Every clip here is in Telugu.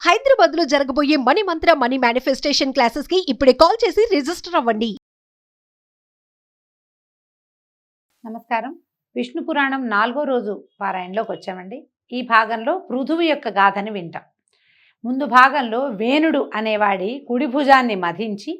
హైదరాబాద్ లో జరగబోయే మనీ మంత్ర మనీ మేనిఫెస్టేషన్ క్లాసెస్ కి ఇప్పుడే కాల్ చేసి రిజిస్టర్ అవ్వండి. నమస్కారం. విష్ణు పురాణం 4వ రోజు పారాయణలోకి వచ్చామండి. ఈ భాగంలో పృథువు యొక్క గాథని వింటాం. ముందు భాగంలో వేణుడు అనేవాడి కుడి భుజాన్ని మధించి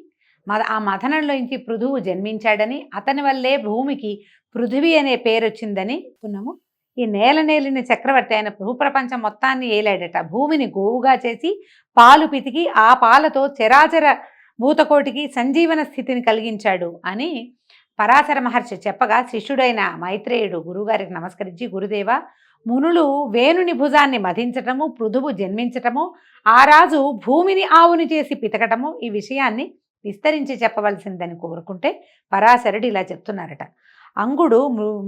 ఆ మథనంలోంచి పృథువు జన్మించాడని, అతని వల్లే భూమికి పృథివీ అనే పేరు వచ్చిందని అనుకున్నాము. ఈ నేలిన చక్రవర్తి ఆయన భూప్రపంచం మొత్తాన్ని ఏలాడట. భూమిని గోవుగా చేసి పాలు పితికి ఆ పాలతో చరాచర భూతకోటికి సంజీవన స్థితిని కలిగించాడు అని పరాశర మహర్షి చెప్పగా, శిష్యుడైన మైత్రేయుడు గురువుగారికి నమస్కరించి, గురుదేవ, మునులు వేణుని భుజాన్ని మధించటము, పృథువు జన్మించటము, ఆ రాజు భూమిని ఆవుని చేసి పితకటము, ఈ విషయాన్ని విస్తరించి చెప్పవలసిందని కోరుకుంటే పరాశరుడు ఇలా చెప్తున్నారట. అంగుడు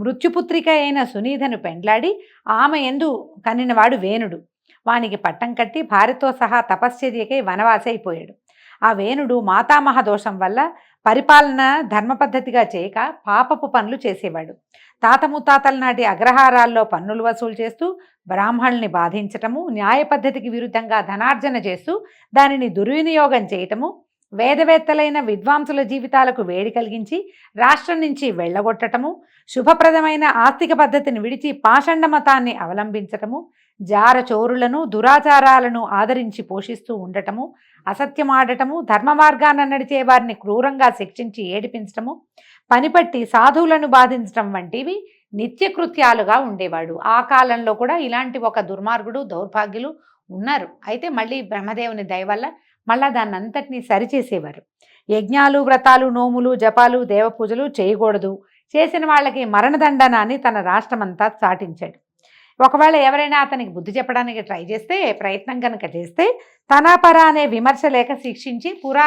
మృత్యుపుత్రిక అయిన సునీధను పెండ్లాడి ఆమె ఎందు కనినవాడు వేణుడు. వానికి పట్టం కట్టి భార్యతో సహా తపశ్చర్యకై వనవాసి అయిపోయాడు. ఆ వేణుడు మాతామహ దోషం వల్ల పరిపాలన ధర్మపద్ధతిగా చేయక పాపపు పనులు చేసేవాడు. తాత ముత్తాతల నాటి అగ్రహారాల్లో పన్నులు వసూలు చేస్తూ బ్రాహ్మణుల్ని బాధించటము, న్యాయ పద్ధతికి విరుద్ధంగా ధనార్జన చేస్తూ దానిని దుర్వినియోగం చేయటము, వేదవేత్తలైన విద్వాంసుల జీవితాలకు వేడి కలిగించి రాష్ట్రం నుంచి వెళ్ళగొట్టటము, శుభప్రదమైన ఆస్తిక పద్ధతిని విడిచి పాషండ మతాన్ని అవలంబించటము, జారచోరులను దురాచారాలను ఆదరించి పోషిస్తూ ఉండటము, అసత్యమాడటము, ధర్మ మార్గాన నడిచే వారిని క్రూరంగా శిక్షించి ఏడిపించటము, పనిపట్టి సాధువులను బాధించటం వంటివి నిత్యకృత్యాలుగా ఉండేవాడు. ఆ కాలంలో కూడా ఇలాంటి ఒక దుర్మార్గుడు దౌర్భాగ్యులు ఉన్నారు. అయితే మళ్ళీ బ్రహ్మదేవుని దయ వల్ల మళ్ళా దాన్ని అంతటినీ సరిచేసేవారు. యజ్ఞాలు, వ్రతాలు, నోములు, జపాలు, దేవపూజలు చేయకూడదు. చేసిన వాళ్ళకి మరణదండన అని తన రాష్ట్రమంతా చాటించాడు. ఒకవేళ ఎవరైనా అతనికి బుద్ధి చెప్పడానికి ట్రై చేస్తే, ప్రయత్నం కనుక చేస్తే తనాపర అనే విమర్శ లేక శిక్షించి పుర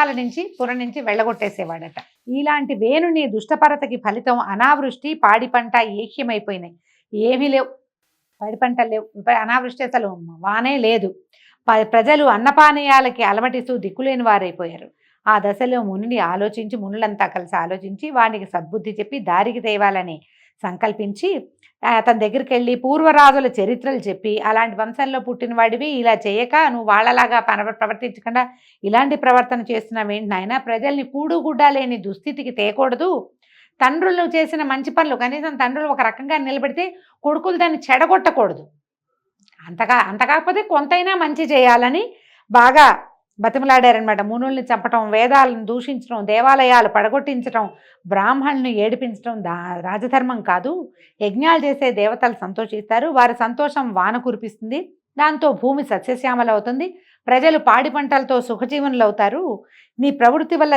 నుంచి వెళ్ళగొట్టేసేవాడట. ఇలాంటి వేణుని దుష్టపరతకి ఫలితం అనావృష్టి, పాడి పంట ఏక్యమైపోయినాయి. ఏమీ లేవు, పాడి పంటలు లేవు, అనావృష్టి, అసలు వానే లేదు. ప్రజలు అన్నపానీయాలకి అలమటిస్తూ దిక్కులేని వారైపోయారు. ఆ దశలో మునులంతా కలిసి ఆలోచించి వానికి సద్బుద్ధి చెప్పి దారికి తేవాలని సంకల్పించి అతని దగ్గరికి వెళ్ళి పూర్వరాజుల చరిత్రలు చెప్పి, అలాంటి వంశంలో పుట్టిన వాడివి ఇలా చేయక నువ్వు వాళ్ళలాగా ప్రవర్తించకుండా ఇలాంటి ప్రవర్తన చేస్తున్నావేంటి నాయన, ప్రజల్ని కూడుగుడ్డ లేని దుస్థితికి తేకూడదు. తండ్రులు చేసిన మంచి పనులు కనీసం తండ్రులు ఒక రకంగా నిలబెడితే కొడుకులు దాన్ని చెడగొట్టకూడదు. అంత కాకపోతే కొంతైనా మంచి చేయాలని బాగా బతిమలాడారనమాట. మునుల్ని చంపటం, వేదాలను దూషించడం, దేవాలయాలు పడగొట్టించడం, బ్రాహ్మణులను ఏడిపించడం రాజధర్మం కాదు. యజ్ఞాలు చేసే దేవతలు సంతోషిస్తారు, వారి సంతోషం వాన కురిపిస్తుంది, దాంతో భూమి సస్యశ్యామలవుతుంది, ప్రజలు పాడి పంటలతో సుఖజీవనులు అవుతారు. నీ ప్రవృత్తి వల్ల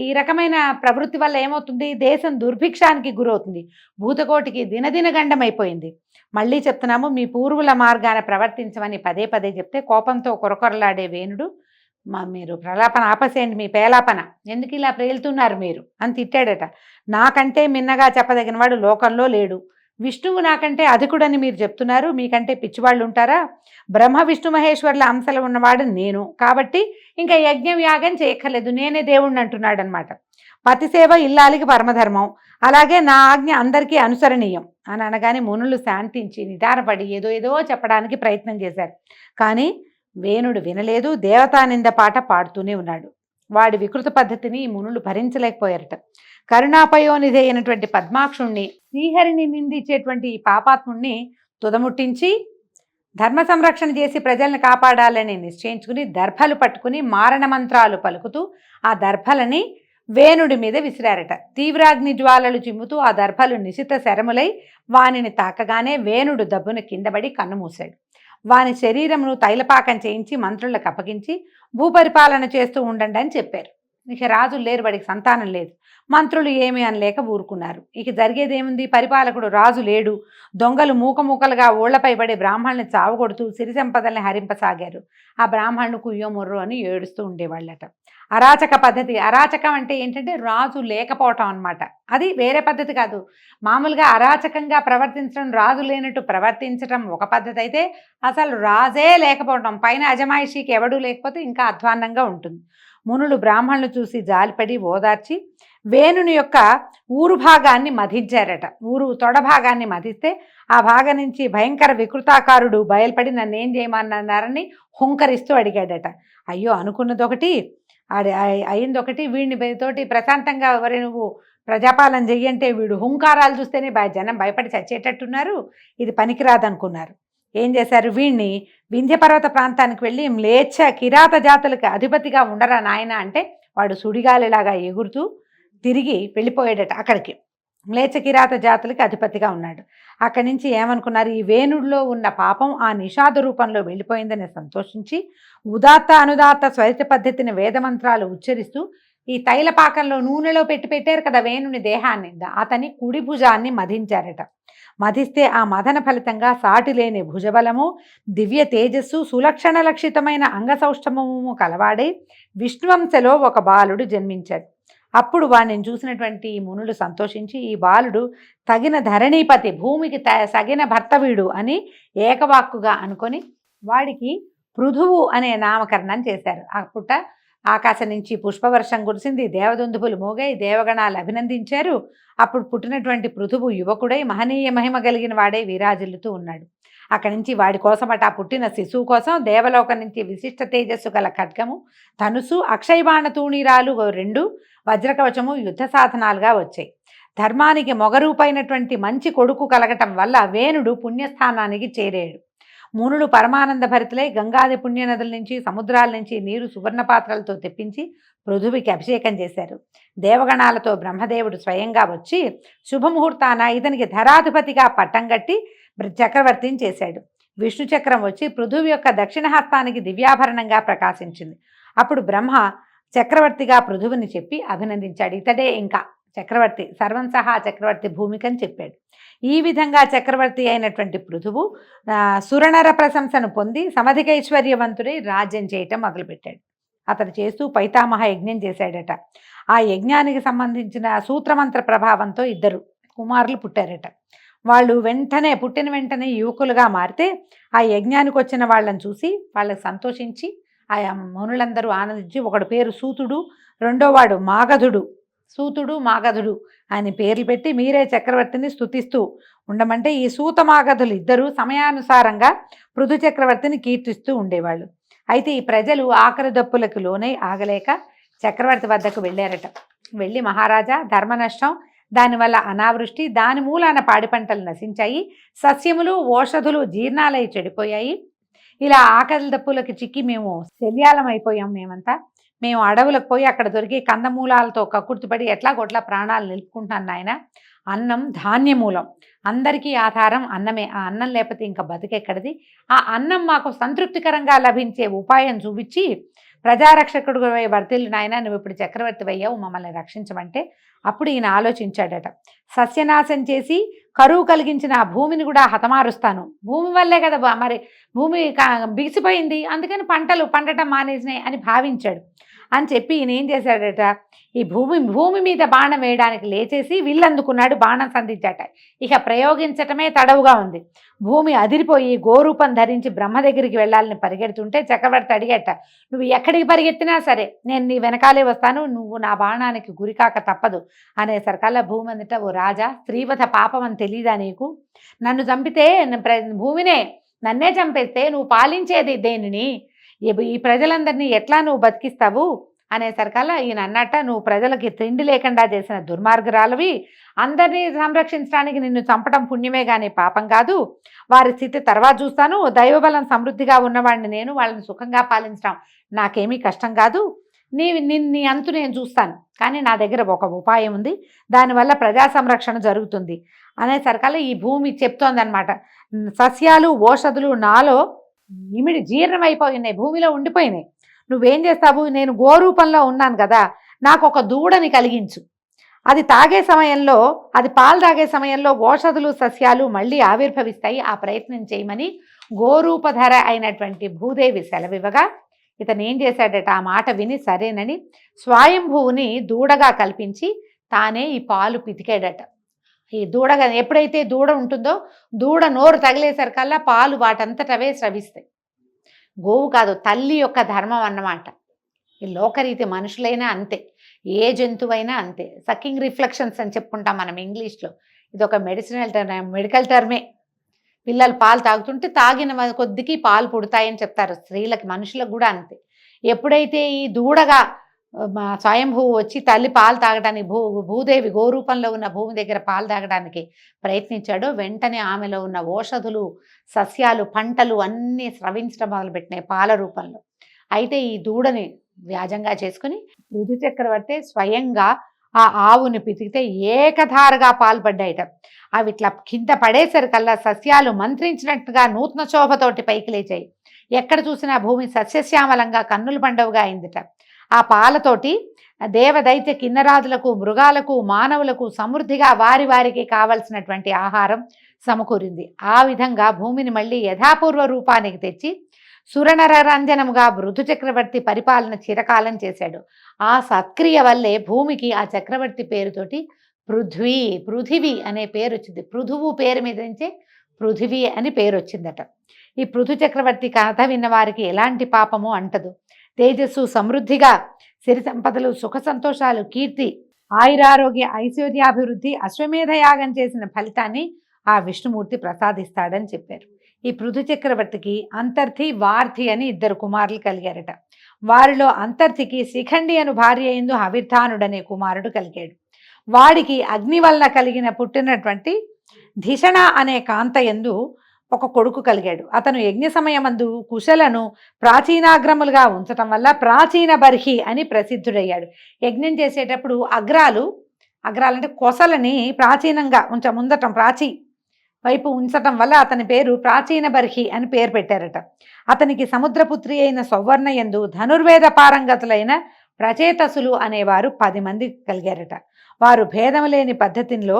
ఈ రకమైన ప్రవృత్తి వల్ల ఏమవుతుంది, దేశం దుర్భిక్షానికి గురవుతుంది, భూతకోటికి దినదిన గండమైపోయింది. మళ్ళీ చెప్తున్నాము, మీ పూర్వుల మార్గాన ప్రవర్తించమని పదే పదే చెప్తే కోపంతో కొరకొరలాడే వేణుడు, మీరు ప్రలాపన ఆపసేయండి, మీ పేలాపన ఎందుకు ఇలా ప్రేలుతున్నారు మీరు అని తిట్టాడట. నాకంటే మిన్నగా చెప్పదగిన వాడు లోకంలో లేడు. విష్ణువు నాకంటే అధికుడని మీరు చెప్తున్నారు, మీకంటే పిచ్చివాళ్ళు ఉంటారా? బ్రహ్మ విష్ణు మహేశ్వర్ల అంశలు ఉన్నవాడు నేను, కాబట్టి ఇంకా యజ్ఞం యాగం చేయక్కర్లేదు, నేనే దేవుణ్ణి అంటున్నాడు అనమాట. పతిసేవ ఇల్లాలికి పరమధర్మం, అలాగే నా ఆజ్ఞ అందరికీ అనుసరణీయం అని అనగానే మునులు శాంతించి నిదానపడి ఏదో చెప్పడానికి ప్రయత్నం చేశారు. కానీ వేణుడు వినలేదు, దేవతానింద పాట పాడుతూనే ఉన్నాడు. వాడి వికృత పద్ధతిని మునులు భరించలేకపోయారట. కరుణాపయోనిధి అయినటువంటి పద్మాక్షుణ్ణి, శ్రీహరిని నిందించేటువంటి ఈ పాపాత్ముణ్ణి తుదముట్టించి ధర్మ సంరక్షణ చేసి ప్రజల్ని కాపాడాలని నిశ్చయించుకుని దర్భలు పట్టుకుని మారణ మంత్రాలు పలుకుతూ ఆ దర్భలని వేణుడి మీద విసిరారట. తీవ్రాగ్ని జ్వాలలు చిమ్ముతూ ఆ దర్భలు నిశిత శరములై వానిని తాకగానే వేణుడు దబ్బున కిందపడి కన్నుమూశాడు. వాని శరీరమును తైలపాకం చేయించి మంత్రులకు అప్పగించి భూపరిపాలన చేస్తూ ఉండండి అని చెప్పారు. ఇక రాజులు లేరు, వాడికి సంతానం లేదు. మంత్రులు ఏమీ అనలేక ఊరుకున్నారు. ఇక జరిగేదేముంది, పరిపాలకుడు రాజు లేడు. దొంగలు మూకలుగా ఊళ్లపై పడి బ్రాహ్మణుల్ని చావగొడుతూ సిరి సంపదల్ని హరింపసాగారు. ఆ బ్రాహ్మణులు కుయ్యో మొర్రో అని ఏడుస్తూ ఉండేవాళ్ళట. అరాచక పద్ధతి, అరాచకం అంటే ఏంటంటే రాజు లేకపోవటం అనమాట. అది వేరే పద్ధతి కాదు. మామూలుగా అరాచకంగా ప్రవర్తించడం, రాజు లేనట్టు ప్రవర్తించడం ఒక పద్ధతి అయితే, అసలు రాజే లేకపోవటం, పైన అజమాయిషీకి ఎవడూ లేకపోతే ఇంకా అధ్వాన్నంగా ఉంటుంది. మునులు బ్రాహ్మణులు చూసి జాలిపడి ఓదార్చి వేణుని యొక్క ఊరు భాగాన్ని మధించారట. ఊరు తొడ భాగాన్ని మధిస్తే ఆ భాగం నుంచి భయంకర వికృతాకారుడు బయలుపడి నన్ను ఏం చేయమన్నారని హుంకరిస్తూ అడిగాడట. అయ్యో, అనుకున్నదొకటి అయిందొకటి, వీడిని తోటి ప్రశాంతంగా ఎవరి నువ్వు ప్రజాపాలన చెయ్యంటే వీడు హుంకారాలు చూస్తేనే జనం భయపడి చచ్చేటట్టున్నారు, ఇది పనికిరాదనుకున్నారు. ఏం చేశారు, వీడిని వింధ్యపర్వత ప్రాంతానికి వెళ్ళి మ్లేచ్ఛ కిరాత జాతులకు అధిపతిగా ఉండరా నాయన అంటే వాడు సుడిగాలిలాగా ఎగురుతూ తిరిగి వెళ్ళిపోయాడట. అక్కడికి మ్లేచ్ఛ కిరాత జాతులకి అధిపతిగా ఉన్నాడు. అక్కడి నుంచి ఏమనుకున్నారు, ఈ వేణుడిలో ఉన్న పాపం ఆ నిషాద రూపంలో వెళ్ళిపోయిందని సంతోషించి ఉదాత్త అనుదాత్త స్వరిత పద్ధతిని వేదమంత్రాలు ఉచ్చరిస్తూ ఈ తైలపాకంలో నూనెలో పెట్టారు కదా వేణుని దేహాన్ని, అతని కుడి భుజాన్ని మధించారట. మధిస్తే ఆ మదన ఫలితంగా సాటి లేని భుజబలము, దివ్య తేజస్సు, సులక్షణ లక్షితమైన అంగసౌష్ఠమము కలవాడై విష్ణువంశలో ఒక బాలుడు జన్మించాడు. అప్పుడు వాడిని చూసినటువంటి మునులు సంతోషించి ఈ బాలుడు తగిన ధరణీపతి, భూమికి తగిన భర్త వీడు అని ఏకవాక్కుగా అనుకొని వాడికి పృథువు అనే నామకరణం చేశారు. అప్పుట ఆకాశం నుంచి పుష్పవర్షం కురిసింది, దేవదుందుపులు మోగాయి, దేవగణాలు అభినందించారు. అప్పుడు పుట్టినటువంటి పృథువు యువకుడై మహనీయ మహిమ కలిగిన వాడై విరాజిల్లుతూ ఉన్నాడు. అక్కడి నుంచి వాడి కోసమట ఆ పుట్టిన శిశువు కోసం దేవలోకం నుంచి విశిష్ట తేజస్సు గల ఖడ్గము, ధనుసు, అక్షయబాణ తూణీరాలు 2, వజ్రకవచము యుద్ధ సాధనాలుగా వచ్చాయి. ధర్మానికి మొగరూపైనటువంటి మంచి కొడుకు కలగటం వల్ల వేణుడు పుణ్యస్థానానికి చేరాడు. మునులు పరమానంద భరితులై గంగాది పుణ్యనదుల నుంచి సముద్రాల నుంచి నీరు సువర్ణ పాత్రలతో తెప్పించి పృథువికి అభిషేకం చేశారు. దేవగణాలతో బ్రహ్మదేవుడు స్వయంగా వచ్చి శుభముహూర్తాన ఇతనికి ధరాధిపతిగా పట్టం కట్టి చక్రవర్తిని చేశాడు. విష్ణు చక్రం వచ్చి పృథువి యొక్క దక్షిణ హస్తానికి దివ్యాభరణంగా ప్రకాశించింది. అప్పుడు బ్రహ్మ చక్రవర్తిగా పృథువిని చెప్పి అభినందించాడు. ఇతడే ఇంకా చక్రవర్తి, సర్వం సహా చక్రవర్తి భూమికని చెప్పాడు. ఈ విధంగా చక్రవర్తి అయినటువంటి పృథువు సురనర ప్రశంసను పొంది సమధికైశ్వర్యవంతుడై రాజ్యం చేయటం మొదలుపెట్టాడు. అతడు చేస్తూ పైతామహ యజ్ఞం చేశాడట. ఆ యజ్ఞానికి సంబంధించిన సూత్రమంత్ర ప్రభావంతో 2 కుమారులు పుట్టారట. వాళ్ళు పుట్టిన వెంటనే యువకులుగా మారితే ఆ యజ్ఞానికి వచ్చిన వాళ్ళని చూసి వాళ్ళకి సంతోషించి ఆ మునులందరూ ఆనందించి ఒకడు పేరు సూతుడు, రెండోవాడు మాగధుడు, సూతుడు మాగధుడు అని పేర్లు పెట్టి మీరే చక్రవర్తిని స్తుతిస్తూ ఉండమంటే ఈ సూత మాగధులు 2 సమయానుసారంగా పృథు చక్రవర్తిని కీర్తిస్తూ ఉండేవాళ్ళు. అయితే ఈ ప్రజలు ఆకలి దప్పులకు లోనై ఆగలేక చక్రవర్తి వద్దకు వెళ్ళారట. వెళ్ళి మహారాజా, ధర్మ నష్టం, దానివల్ల అనావృష్టి, దాని మూలాన పాడి పంటలు నశించాయి, సస్యములు ఓషధులు జీర్ణాలై చెడిపోయాయి, ఇలా ఆకలి దప్పులకు చిక్కి మేము శల్యాలం అయిపోయాం. మేము అడవులకు పోయి అక్కడ దొరికి కందమూలాలతో కక్కుర్తిపడి ఎట్లాగొట్లా ప్రాణాలు నిలుపుకుంటున్నాను నాయన. అన్నం ధాన్యమూలం, అందరికీ ఆధారం అన్నమే. ఆ అన్నం లేకపోతే ఇంకా బతికెక్కడిది? ఆ అన్నం మాకు సంతృప్తికరంగా లభించే ఉపాయం చూపించి ప్రజారక్షకుడు వర్తిల్లు నాయన, నువ్వు ఇప్పుడు చక్రవర్తి అయ్యావు, మమ్మల్ని రక్షించమంటే అప్పుడు ఈయన ఆలోచించాడట. సస్యనాశం చేసి కరువు కలిగించిన ఆ భూమిని కూడా హతమారుస్తాను. భూమి వల్లే కదా మరి భూమి బిగిసిపోయింది, అందుకని పంటలు పండటం మానేసినాయి అని భావించాడు. అని చెప్పి ఈయన ఏం చేశాడట, ఈ భూమి మీద బాణం వేయడానికి లేచేసి విల్లందుకున్నాడు, బాణం సంధించాట. ఇక ప్రయోగించటమే తడవుగా ఉంది. భూమి అదిరిపోయి గోరూపం ధరించి బ్రహ్మ దగ్గరికి వెళ్ళాలని పరిగెడుతుంటే చక్రవర్తి అడిగట, నువ్వు ఎక్కడికి పరిగెత్తినా సరే నేను నీ వెనకాలే వస్తాను, నువ్వు నా బాణానికి గురికాక తప్పదు అనేసరికల్లా భూమి అందుట, ఓ రాజా, స్త్రీవధ పాపం అని తెలీదా నీకు? నన్ను చంపితే భూమినే, నన్నే చంపేస్తే నువ్వు పాలించేది దేనిని? ఈ ప్రజలందరినీ ఎట్లా నువ్వు బతికిస్తావు అనేసరికల్లా ఈయన అన్నట్ట, నువ్వు ప్రజలకి తిండి లేకుండా చేసిన దుర్మార్గురాలవి, అందరినీ సంరక్షించడానికి నిన్ను చంపడం పుణ్యమే కానీ పాపం కాదు. వారి స్థితి తర్వాత చూస్తాను. దైవబలం సమృద్ధిగా ఉన్నవాడిని నేను, వాళ్ళని సుఖంగా పాలించడం నాకేమీ కష్టం కాదు. నీ అంతు నేను చూస్తాను, కానీ నా దగ్గర ఒక ఉపాయం ఉంది, దానివల్ల ప్రజా సంరక్షణ జరుగుతుంది అనేసరికల్లా ఈ భూమి చెప్తోందనమాట, సస్యాలు ఓషధులు నాలో ఇమిడి జీర్ణమైపోయినాయి, భూమిలో ఉండిపోయినాయి. నువ్వేం చేస్తావు? నేను గోరూపంలో ఉన్నాను కదా, నాకు ఒక దూడని కలిగించు. అది తాగే సమయంలో, అది పాలు తాగే సమయంలో ఓషధులు సస్యాలు మళ్ళీ ఆవిర్భవిస్తాయి, ఆ ప్రయత్నం చేయమని గోరూపధర అయినటువంటి భూదేవి సెలవివ్వగా ఇతను ఏం చేశాడట, ఆ మాట విని సరేనని స్వయంభువుని దూడగా కల్పించి తానే ఈ పాలు పితికాడట. ఈ దూడగా ఎప్పుడైతే దూడ ఉంటుందో, దూడ నోరు తగిలేసరికల్లా పాలు వాటంతటవే స్రవిస్తాయి. గోవు కాదు, తల్లి యొక్క ధర్మం అన్నమాట. ఈ లోకరీతి మనుషులైనా అంతే, ఏ జంతువైనా అంతే. సకింగ్ రిఫ్లెక్షన్స్ అని చెప్పుకుంటాం మనం ఇంగ్లీష్లో. ఇది ఒక మెడికల్ టర్మే. పిల్లలు పాలు తాగుతుంటే తాగిన కొద్దికి పాలు పుడతాయని చెప్తారు. స్త్రీలకి, మనుషులకు కూడా అంతే. ఎప్పుడైతే ఈ దూడగా స్వయంభువు వచ్చి తల్లి పాలు తాగడానికి భూదేవి గోరూపంలో ఉన్న భూమి దగ్గర పాలు తాగడానికి ప్రయత్నించాడో వెంటనే ఆమెలో ఉన్న ఓషధులు, సస్యాలు, పంటలు అన్నీ స్రవించడం మొదలుపెట్టినాయి పాల రూపంలో. అయితే ఈ దూడని వ్యాజంగా చేసుకుని ఋతు చక్రవర్తి స్వయంగా ఆ ఆవుని పితికితే ఏకధారగా పాల్పడ్డాయిట. అవి ఇట్లా కింద పడేసరికల్లా సస్యాలు మంత్రించినట్టుగా నూతన శోభతోటి పైకి లేచాయి. ఎక్కడ చూసినా భూమి సస్యశ్యామలంగా కన్నుల పండువగా అయిందిట. ఆ పాలతోటి దేవదైత్య కిన్నరాదులకు, మృగాలకు, మానవులకు సమృద్ధిగా వారి వారికి కావలసినటువంటి ఆహారం సమకూరింది. ఆ విధంగా భూమిని మళ్ళీ యథాపూర్వ రూపానికి తెచ్చి సురనరరంజనముగా పృథు చక్రవర్తి పరిపాలన చిరకాలం చేశాడు. ఆ సత్క్రియ వల్లే భూమికి ఆ చక్రవర్తి పేరుతోటి పృథివీ అనే పేరు వచ్చింది. పృథువు పేరు మీద నుంచే పృథివీ అని పేరు వచ్చిందట. ఈ పృథు చక్రవర్తి కథ విన్న వారికి ఎలాంటి పాపము అంటదు. తేజస్సు, సమృద్ధిగా, సిరి సంపదలు, సుఖ సంతోషాలు, కీర్తి, ఆయురారోగ్య, ఐశ్వర్యాభివృద్ధి, అశ్వమేధ యాగం చేసిన ఫలితాన్ని ఆ విష్ణుమూర్తి ప్రసాదిస్తాడని చెప్పారు. ఈ పృథు చక్రవర్తికి అంతర్థి, వార్థి అని 2 కుమారులు కలిగారట. వారిలో అంతర్థికి శిఖండి అను భార్య యందు హవిర్ధానుడనే కుమారుడు కలిగాడు. వాడికి అగ్ని వలన పుట్టినటువంటి ధిషణ అనే కాంత యందు ఒక కొడుకు కలిగాడు. అతను యజ్ఞ సమయమందు కుశలను ప్రాచీనాగ్రములుగా ఉంచటం వల్ల ప్రాచీన బర్హి అని ప్రసిద్ధుడయ్యాడు. యజ్ఞం చేసేటప్పుడు అగ్రాలంటే కొసలని ప్రాచీనంగా ముందటం, ప్రాచీ వైపు ఉంచటం వల్ల అతని పేరు ప్రాచీన బర్హి అని పేరు పెట్టారట. అతనికి సముద్రపుత్రి అయిన సౌవర్ణ యందు ధనుర్వేద పారంగతులైన ప్రచేతసులు అనేవారు 10 మంది కలిగారట. వారు భేదము లేని పద్ధతిలో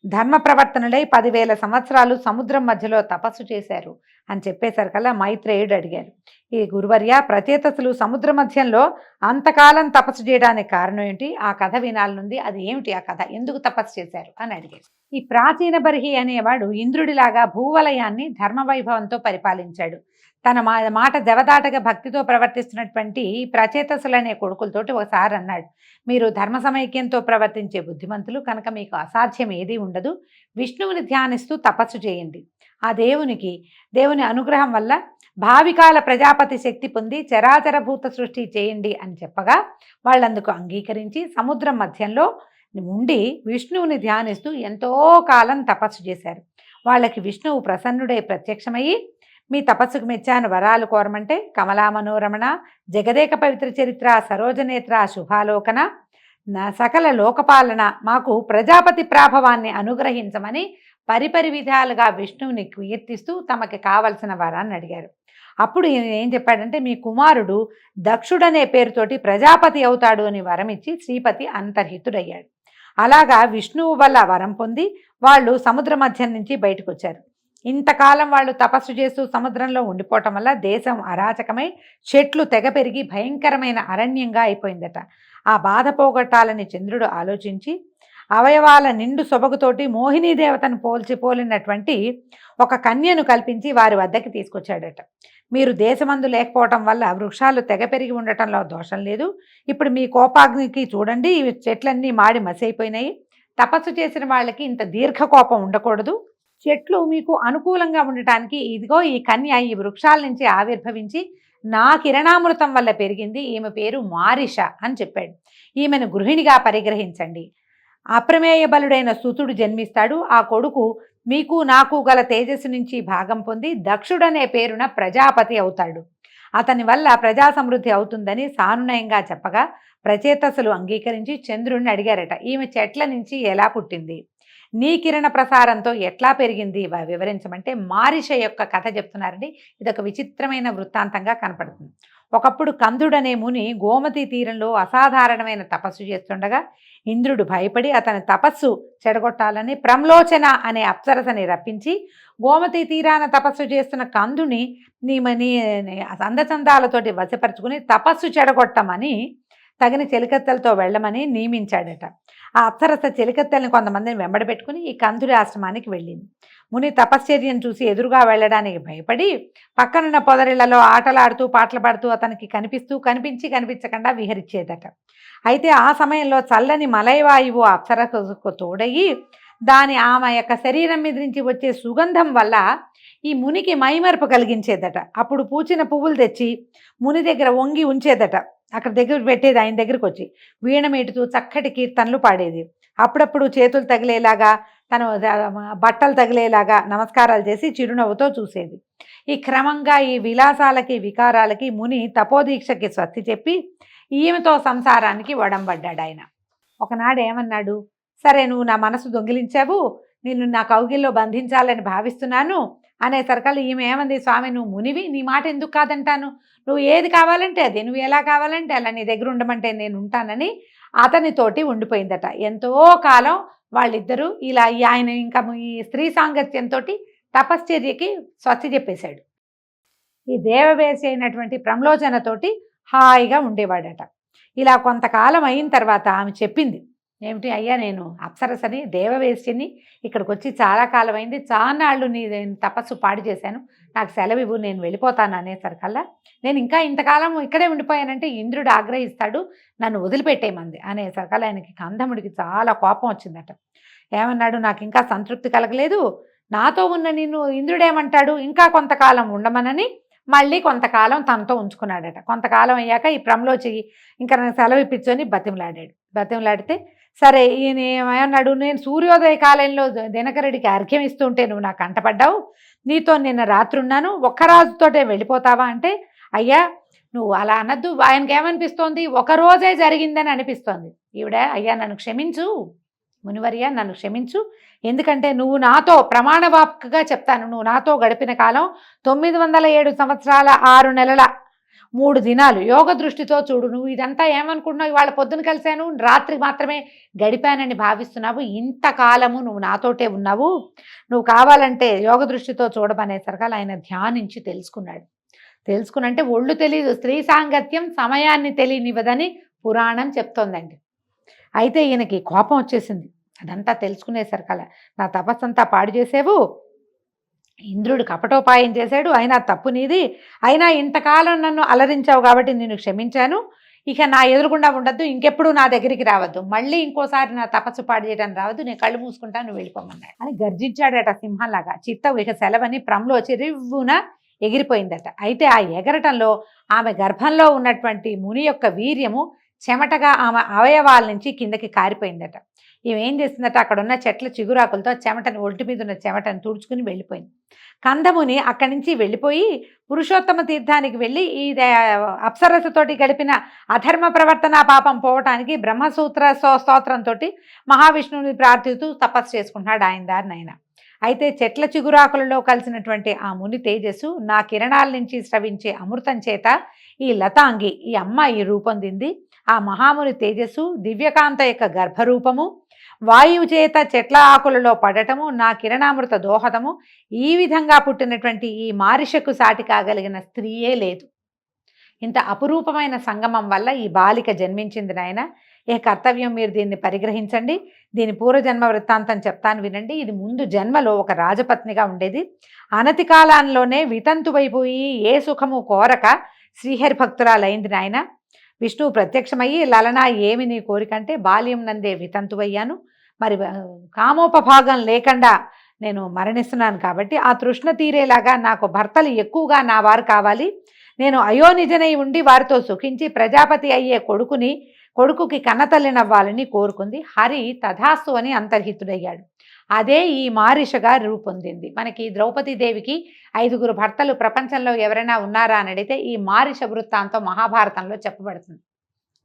ధర్మ ప్రవర్తనలై 10,000 సంవత్సరాలు సముద్రం మధ్యలో తపస్సు చేశారు అని చెప్పేసరికల్లా మైత్రేయుడు అడిగారు, ఈ గురువర్య, ప్రచేతసులు సముద్ర మధ్యంలో అంతకాలం తపస్సు చేయడానికి కారణం ఏంటి? ఆ కథ వినాలనుంది, అది ఏమిటి ఆ కథ, ఎందుకు తపస్సు చేశారు అని అడిగారు. ఈ ప్రాచీన బర్హి అనేవాడు ఇంద్రుడిలాగా భూవలయాన్ని ధర్మవైభవంతో పరిపాలించాడు. తన మాట జవదాటగా భక్తితో ప్రవర్తిస్తున్నటువంటి ప్రచేతసులనే కొడుకులతోటి ఒకసారి అన్నాడు, మీరు ధర్మ సమైక్యంతో ప్రవర్తించే బుద్ధిమంతులు కనుక మీకు అసాధ్యం ఏదీ ఉండదు. విష్ణువుని ధ్యానిస్తూ తపస్సు చేయండి. ఆ దేవుని అనుగ్రహం వల్ల భావికాల ప్రజాపతి శక్తి పొంది చరాచరభూత సృష్టి చేయండి అని చెప్పగా వాళ్ళందుకు అంగీకరించి సముద్రం మధ్యంలో ఉండి విష్ణువుని ధ్యానిస్తూ ఎంతో కాలం తపస్సు చేశారు. వాళ్ళకి విష్ణువు ప్రసన్నుడై ప్రత్యక్షమయ్యి, మీ తపస్సుకు మెచ్చాను, వరాలు కోరమంటే కమలా మనోరమణ, జగదేక పవిత్ర చరిత్ర, సరోజనేత్ర, శుభాలోకన, సకల లోకపాలన, మాకు ప్రజాపతి ప్రాభవాన్ని అనుగ్రహించమని పరిపరి విధాలుగా విష్ణువుని కీర్తిస్తూ తమకి కావలసిన వరాన్ని అడిగారు. అప్పుడు ఈయన ఏం చెప్పాడంటే, మీ కుమారుడు దక్షుడనే పేరుతోటి ప్రజాపతి అవుతాడు అని వరమిచ్చి శ్రీపతి అంతర్హితుడయ్యాడు. అలాగా విష్ణువు వల్ల వరం పొంది వాళ్ళు సముద్ర మధ్యం నుంచి బయటకు వచ్చారు. ఇంతకాలం వాళ్ళు తపస్సు చేస్తూ సముద్రంలో ఉండిపోవటం వల్ల దేశం అరాచకమై చెట్లు తెగ పెరిగి భయంకరమైన అరణ్యంగా అయిపోయిందట. ఆ బాధ పోగొట్టాలని చంద్రుడు ఆలోచించి అవయవాల నిండు సొబగుతోటి మోహినీ దేవతను పోలినటువంటి ఒక కన్యను కల్పించి వారి వద్దకి తీసుకొచ్చాడట. మీరు దేశమందు లేకపోవటం వల్ల వృక్షాలు తెగ పెరిగి ఉండటంలో దోషం లేదు. ఇప్పుడు మీ కోపాగ్నికి చూడండి, ఈ చెట్లన్నీ మాడి మసైపోయినాయి. తపస్సు చేసిన వాళ్ళకి ఇంత దీర్ఘ కోపం ఉండకూడదు. చెట్లు మీకు అనుకూలంగా ఉండటానికి ఇదిగో ఈ కన్య ఈ వృక్షాల నుంచి ఆవిర్భవించి నా కిరణామృతం వల్ల పెరిగింది. ఈమె పేరు మారిష అని చెప్పాడు. ఈమెను గృహిణిగా పరిగ్రహించండి. అప్రమేయ బలుడైన సుతుడు జన్మిస్తాడు. ఆ కొడుకు మీకు నాకు గల తేజస్సు నుంచి భాగం పొంది దక్షుడనే పేరున ప్రజాపతి అవుతాడు. అతని వల్ల ప్రజా సమృద్ధి అవుతుందని సానునయంగా చెప్పగా ప్రచేతసులు అంగీకరించి చంద్రుణ్ణి అడిగారట, ఈమె చెట్ల నుంచి ఎలా పుట్టింది, నీ కిరణ ప్రసారంతో ఎట్లా పెరిగింది వివరించమంటే మారిష యొక్క కథ చెప్తున్నారండి. ఇదొక విచిత్రమైన వృత్తాంతంగా కనపడుతుంది. ఒకప్పుడు కందుడనే ముని గోమతి తీరంలో అసాధారణమైన తపస్సు చేస్తుండగా ఇంద్రుడు భయపడి అతని తపస్సు చెడగొట్టాలని ప్రమ్లోచన అనే అప్సరసని రప్పించి గోమతి తీరాన తపస్సు చేస్తున్న కందుని నీ అందచందాలతోటి వశపరుచుకుని తపస్సు చెడగొట్టమని తగిన చెలికత్తెలతో వెళ్ళమని నియమించాడట. ఆ అప్సరస చెలికత్తెల్ని కొంతమందిని వెంబడబెట్టుకుని ఈ కందుడి ఆశ్రమానికి వెళ్ళింది. ముని తపశ్చర్యను చూసి ఎదురుగా వెళ్ళడానికి భయపడి పక్కనున్న పొదరిళ్లలో ఆటలాడుతూ పాటలు పాడుతూ అతనికి కనిపించకుండా విహరించేదట. అయితే ఆ సమయంలో చల్లని మలయవాయువు అప్సరసకు తోడయి ఆమె యొక్క శరీరం మీద నుంచి వచ్చే సుగంధం వల్ల ఈ మునికి మైమరుపు కలిగించేదట. అప్పుడు పూచిన పువ్వులు తెచ్చి ముని దగ్గర వంగి ఉంచేదట. అక్కడ దగ్గర పెట్టేది, ఆయన దగ్గరికి వచ్చి వీణ మీటుతూ చక్కటి కీర్తనలు పాడేది. అప్పుడప్పుడు చేతులు తగిలేలాగా తను బట్టలు తగిలేలాగా నమస్కారాలు చేసి చిరునవ్వుతో చూసేది. ఈ క్రమంగా ఈ విలాసాలకి వికారాలకి ముని తపోదీక్షకి స్వస్తి చెప్పి ఈమెతో సంసారానికి ఒడంబడ్డాడు. ఆయన ఒకనాడు ఏమన్నాడు, సరే నువ్వు నా మనసు దొంగిలించావు, నిన్ను నా కౌగిల్లో బంధించాలని భావిస్తున్నాను అనేసరికల్లా ఈమె ఏమంది, స్వామి నువ్వు మునివి, నీ మాట ఎందుకు కాదంటాను, నువ్వు ఏది కావాలంటే అది, నువ్వు ఎలా కావాలంటే అలా, నీ దగ్గర ఉండమంటే నేను ఉంటానని అతనితోటి ఉండిపోయిందట. ఎంతో కాలం వాళ్ళిద్దరూ ఇలా ఆయన ఇంకా ఈ స్త్రీ సాంగత్యంతో తపశ్చర్యకి స్వస్తి చెప్పేశాడు. ఈ దేవవేసి అయినటువంటి ప్రమ్లోచనతోటి హాయిగా ఉండేవాడట. ఇలా కొంతకాలం అయిన తర్వాత ఆమె చెప్పింది, ఏమిటి అయ్యా, నేను అప్సరసని దేవవేశ్యని, ఇక్కడికి వచ్చి చాలా కాలం అయింది, చాలాళ్ళు నీ తపస్సు పాడు చేశాను, నాకు సెలవు ఇవ్వు, నేను వెళ్ళిపోతాను అనేసరికల్లా నేను ఇంకా ఇంతకాలం ఇక్కడే ఉండిపోయానంటే ఇంద్రుడు ఆగ్రహిస్తాడు, నన్ను వదిలిపెట్టేయమంది అనేసరికల్లా ఆయనకి కందముడికి చాలా కోపం వచ్చిందట. ఏమన్నాడు, నాకు ఇంకా సంతృప్తి కలగలేదు, నాతో ఉన్న నిన్ను ఇంద్రుడేమంటాడు, ఇంకా కొంతకాలం ఉండమనని మళ్ళీ కొంతకాలం తనతో ఉంచుకున్నాడట. కొంతకాలం అయ్యాక ఈ ప్రమ్లోచి ఇంకా నాకు సెలవు ఇప్పించని బతిమలాడితే సరే ఈయన ఏమన్నాడు, నేను సూర్యోదయ కాలంలో దినకరుడికి అర్ఘ్యం ఇస్తుంటే నువ్వు నాకు అంటపడ్డావు, నీతో నిన్న రాత్రి ఉన్నాను, ఒక్కరాజుతోటే వెళ్ళిపోతావా అంటే, అయ్యా నువ్వు అలా అనద్దు, ఆయనకి ఏమనిపిస్తోంది, ఒకరోజే జరిగిందని అనిపిస్తోంది. ఈవిడ, అయ్యా నన్ను క్షమించు మునివర్య, నన్ను క్షమించు, ఎందుకంటే నువ్వు నాతో ప్రమాణవాక్గా చెప్తాను, నువ్వు నాతో గడిపిన కాలం 907 సంవత్సరాల 6 నెలల 3 దినాలు యోగ దృష్టితో చూడు. నువ్వు ఇదంతా ఏమనుకుంటున్నావు, ఇవాళ పొద్దున కలిశాను, రాత్రి మాత్రమే గడిపానని భావిస్తున్నావు, ఇంతకాలము నువ్వు నాతోటే ఉన్నావు, నువ్వు కావాలంటే యోగ దృష్టితో చూడమనేసరికల్ ఆయన ధ్యానించి తెలుసుకున్నంటే ఒళ్ళు తెలియదు, స్త్రీ సాంగత్యం సమయాన్ని తెలియనివ్వదని పురాణం చెప్తోందండి. అయితే ఈయనకి కోపం వచ్చేసింది. అదంతా తెలుసుకునేసరికల్లా, నా తపస్సంతా పాడు చేసేవు, ఇంద్రుడు కపటోపాయం చేశాడు, అయినా తప్పు నీది, అయినా ఇంతకాలం నన్ను అలరించావు కాబట్టి నేను క్షమించాను, ఇక నా ఎదురుగుండా ఉండద్దు, ఇంకెప్పుడు నా దగ్గరికి రావద్దు, మళ్ళీ ఇంకోసారి నా తపస్సు పాడు చేయడానికి రావద్దు, నేను కళ్ళు మూసుకుంటాను, నువ్వు వెళ్ళిపోమన్నాడు అని గర్జించాడట సింహంలాగా. చిత్తం ఇక సెలవని ప్రమ్లోచి రివ్వున ఎగిరిపోయిందట. అయితే ఆ ఎగరటంలో ఆమె గర్భంలో ఉన్నటువంటి ముని యొక్క వీర్యము చెమటగా ఆమె అవయవాల నుంచి కిందకి కారిపోయిందట. ఈమె ఏం చేసిందట, అక్కడ ఉన్న చెట్ల చిగురాకులతో చెమటని, ఒంటి మీద ఉన్న చెమటని తుడుచుకుని వెళ్ళిపోయింది. కందముని అక్కడి నుంచి వెళ్ళిపోయి పురుషోత్తమ తీర్థానికి వెళ్ళి ఈ అప్సరసతోటి గడిపిన అధర్మ ప్రవర్తన పాపం పోవటానికి బ్రహ్మసూత్ర స్తోత్రంతో మహావిష్ణువుని ప్రార్థిస్తూ తపస్సు చేసుకుంటున్నాడు ఆయన దారిని ఆయన. అయితే చెట్ల చిగురాకులలో కలిసినటువంటి ఆ ముని తేజస్సు నా కిరణాల నుంచి స్రవించే అమృతం చేత ఈ లతాంగి, ఈ అమ్మాయి రూపొందింది. ఆ మహాముని తేజస్సు, దివ్యకాంత యొక్క గర్భరూపము, వాయువు చేత చెట్ల ఆకులలో పడటము, నా కిరణామృత దోహదము, ఈ విధంగా పుట్టినటువంటి ఈ మారిషకు సాటి కాగలిగిన స్త్రీయే లేదు. ఇంత అపురూపమైన సంగమం వల్ల ఈ బాలిక జన్మించింది నాయన. ఏ కర్తవ్యం మీరు దీన్ని పరిగ్రహించండి. దీని పూర్వజన్మ వృత్తాంతం చెప్తాను వినండి. ఇది ముందు జన్మలో ఒక రాజపత్నిగా ఉండేది. అనతి కాలంలోనే వితంతువైపోయి ఏ సుఖము కోరక శ్రీహరి భక్తురాలైంది నాయన. విష్ణువు ప్రత్యక్షమయ్యి, లలనా ఏమి నీ కోరికంటే, బాల్యం నందే వితంతువయ్యాను, మరి కామోపభాగం లేకుండా నేను మరణిస్తున్నాను కాబట్టి ఆ తృష్ణ తీరేలాగా నాకు భర్తలు ఎక్కువగా నా వారు కావాలి, నేను అయోనిజనై ఉండి వారితో సుఖించి ప్రజాపతి అయ్యే కొడుకుకి కన్నతల్లినవ్వాలని కోరుకుంది. హరి తథాస్తు అని అంతర్హితుడయ్యాడు. అదే ఈ మారిషగా రూపొందింది. మనకి ద్రౌపదీదేవికి 5 భర్తలు ప్రపంచంలో ఎవరైనా ఉన్నారా అని అడిగితే ఈ మారిష వృత్తాంతం మహాభారతంలో చెప్పబడుతుంది.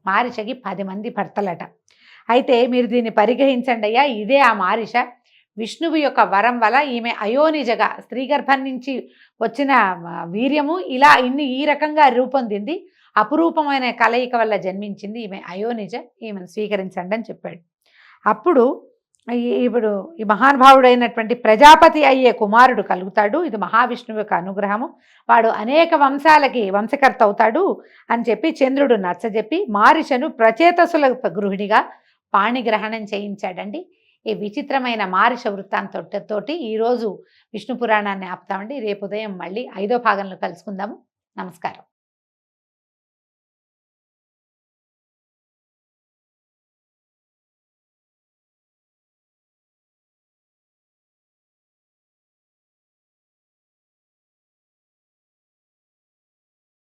మారిషకి 10 మంది భర్తలట. అయితే మీరు దీన్ని పరిగ్రహించండి అయ్యా, ఇదే ఆ మారిష. విష్ణువు యొక్క వరం వల్ల ఈమె అయోనిజగా, స్త్రీ గర్భం నుంచి వచ్చిన వీర్యము ఇలా ఈ రకంగా రూపొందింది. అపురూపమైన కలయిక వల్ల జన్మించింది ఈమె అయోనిజ, ఈమెను స్వీకరించండి అని చెప్పాడు. అప్పుడు ఇప్పుడు ఈ మహానుభావుడైనటువంటి ప్రజాపతి అయ్యే కుమారుడు కలుగుతాడు. ఇది మహావిష్ణువు యొక్క అనుగ్రహము. వాడు అనేక వంశాలకి వంశకర్త అవుతాడు అని చెప్పి చంద్రుడు నచ్చజెప్పి మారిషను ప్రచేతసుల గృహిణిగా పాణిగ్రహణం చేయించాడండి. ఈ విచిత్రమైన మారిష వృత్తాంతోటి ఈరోజు విష్ణు పురాణాన్ని ఆపుతామండి. రేపు ఉదయం మళ్ళీ 5వ భాగంలో కలుసుకుందాము. నమస్కారం.